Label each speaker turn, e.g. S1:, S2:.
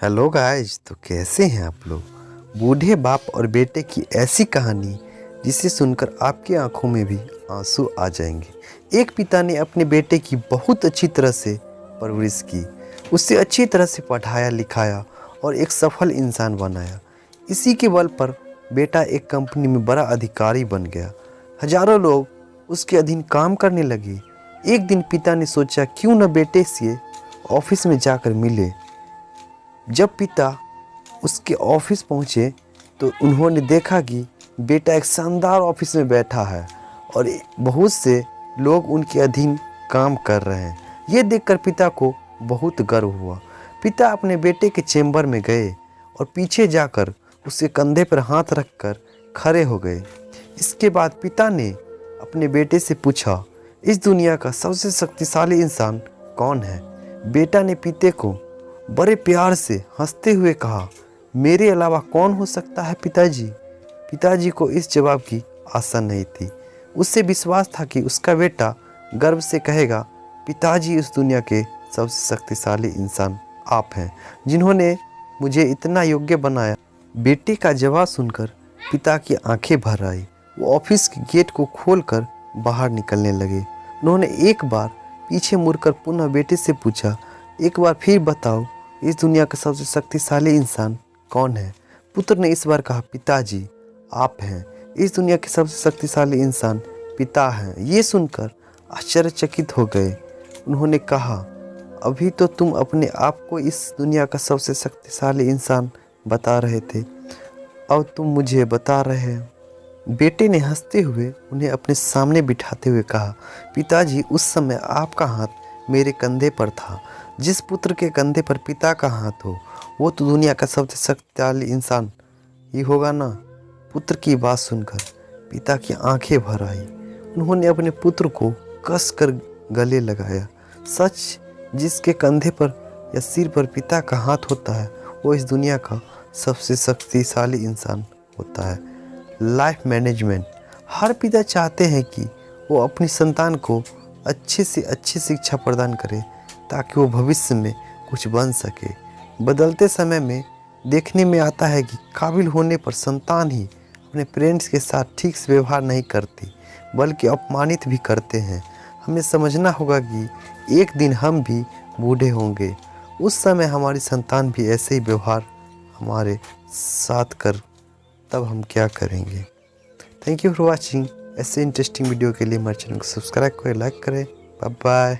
S1: Hello guys, तो कैसे हैं आप लोग। बूढ़े बाप और बेटे की ऐसी कहानी जिसे सुनकर आपकी आंखों में भी आंसू आ जाएंगे। एक पिता ने अपने बेटे की बहुत अच्छी तरह से परवरिश की, उसे अच्छी तरह से पढ़ाया लिखाया और एक सफल इंसान बनाया। इसी के बल पर बेटा एक कंपनी में बड़ा अधिकारी बन गया। हजारों लोग उसके अधीन काम करने लगे। एक दिन पिता ने सोचा क्यों न बेटे से ऑफिस में जाकर मिले। जब पिता उसके ऑफिस पहुंचे तो उन्होंने देखा कि बेटा एक शानदार ऑफिस में बैठा है और बहुत से लोग उनके अधीन काम कर रहे हैं। ये देखकर पिता को बहुत गर्व हुआ। पिता अपने बेटे के चेंबर में गए और पीछे जाकर उसके कंधे पर हाथ रखकर खड़े हो गए। इसके बाद पिता ने अपने बेटे से पूछा, इस दुनिया का सबसे शक्तिशाली इंसान कौन है। बेटा ने पिता को बड़े प्यार से हंसते हुए कहा, मेरे अलावा कौन हो सकता है पिताजी। पिताजी को इस जवाब की आशा नहीं थी। उससे विश्वास था कि उसका बेटा गर्व से कहेगा, पिताजी इस दुनिया के सबसे शक्तिशाली इंसान आप हैं, जिन्होंने मुझे इतना योग्य बनाया। बेटे का जवाब सुनकर पिता की आंखें भर आई। वो ऑफिस के गेट को खोलकर बाहर निकलने लगे। उन्होंने एक बार पीछे मुड़कर पुनः बेटे से पूछा, एक बार फिर बताओ, इस दुनिया का सबसे शक्तिशाली इंसान कौन है। पुत्र ने इस बार कहा, पिताजी आप हैं, इस दुनिया के सबसे शक्तिशाली इंसान पिता हैं। ये सुनकर आश्चर्यचकित हो गए। उन्होंने कहा, अभी तो तुम अपने आप को इस दुनिया का सबसे शक्तिशाली इंसान बता रहे थे, अब तुम मुझे बता रहे हो। बेटे ने हंसते हुए उन्हें अपने सामने बिठाते हुए कहा, पिताजी उस समय आपका हाथ मेरे कंधे पर था। जिस पुत्र के कंधे पर पिता का हाथ हो वो तो दुनिया का सबसे शक्तिशाली इंसान ही होगा ना। पुत्र की बात सुनकर पिता की आंखें भर आई। उन्होंने अपने पुत्र को कस कर गले लगाया। सच, जिसके कंधे पर या सिर पर पिता का हाथ होता है वो इस दुनिया का सबसे शक्तिशाली इंसान होता है। Life management. हर पिता चाहते हैं कि वो अपनी संतान को अच्छे से अच्छी शिक्षा प्रदान करे ताकि वो भविष्य में कुछ बन सके। बदलते समय में देखने में आता है कि काबिल होने पर संतान ही अपने पेरेंट्स के साथ ठीक से व्यवहार नहीं करती बल्कि अपमानित भी करते हैं। हमें समझना होगा कि एक दिन हम भी बूढ़े होंगे, उस समय हमारी संतान भी ऐसे ही व्यवहार हमारे साथ कर, तब हम क्या करेंगे। Thank you for watching. ऐसे इंटरेस्टिंग वीडियो के लिए हमारे चैनल को सब्सक्राइब करें, लाइक करें। Bye bye.